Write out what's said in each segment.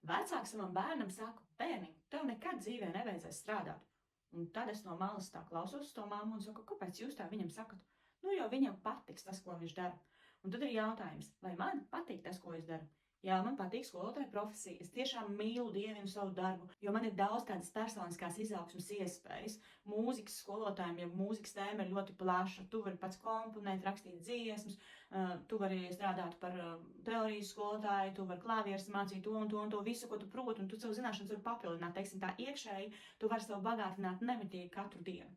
Vecāks savam bērnam saka, bērniņ, tev nekad dzīvē nevajadzēs strādāt. Un tad es no malas tā klausos to mammu un saku, kāpēc jūs tā viņam sakat? Nu, jo viņam patiks tas, ko viņš dara. Un tad ir jautājums, vai man patīk tas, ko es daru? Jā, man patīk skolotāja profesija. Es tiešām mīlu, dievinu savu darbu, jo man ir daudz tādas personiskās izaugsmas iespējas. Mūzikas skolotājiem, ja mūzikas tēma ir ļoti plaša, tu vari pats komponēt, rakstīt dziesmas, tu vari strādāt par teorijas skolotāju, tu vari klavieres mācīt to un to visu, ko tu proti, un tu savu zināšanas vari papildināt, teiksim tā iekšēji, tu vari savu bagātināt nemitīgi katru dienu.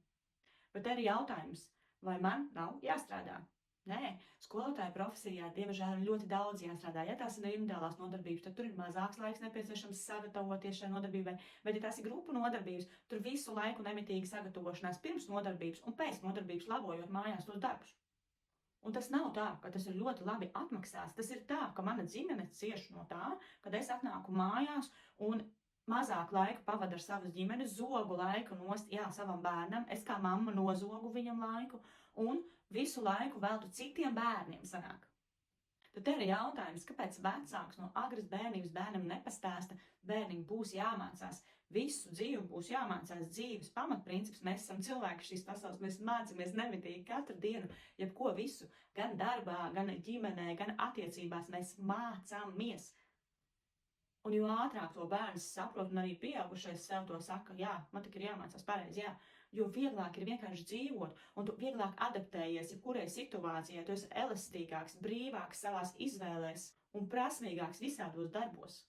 Bet te ir jautājums, vai man nav jāstrādā? Nē, skolotāja profesijā, diemžēl, ir ļoti daudz jāstrādā. Ja tās ir individuālās nodarbības, tad tur ir mazāks laiks nepieciešams sagatavoties šai nodarbībai, bet ja tās ir grupu nodarbības, tur visu laiku nemitīgi sagatavošanās pirms nodarbības un pēc nodarbības labojot mājās tos darbus. Un tas nav tā, ka tas ir ļoti labi atmaksāts. Tas ir tā, ka mana ģimene cieš no tā, kad es atnāku mājās un mazāk laika pavadu ar savas ģimenes, zogu laiku nost, savam bērnam, es kā mamma nozogu viņam laiku un visu laiku veltu citiem bērniem sanāk. Tad te ir jautājums, kāpēc vecāks no agras bērnības bērnam nepastāsta, bērniņam būs jāmācās, visu dzīvi būs jāmācās dzīves pamatprincips, mēs esam cilvēki šīs pasaules, mēs mācāmies nemitīgi katru dienu, jebko visu, gan darbā, gan ģimenē, gan attiecībās, mēs mācāmies. Un jo ātrāk to bērns saprot, un arī pieaugušais sev to saka, jā, man tik ir jāmācās pareizi, jā, jo vieglāk ir vienkārši dzīvot, un tu vieglāk adaptējies jebkurai situācijai, tu esi elastīgāks, brīvāks savās izvēlēs un prasmīgāks visādos darbos.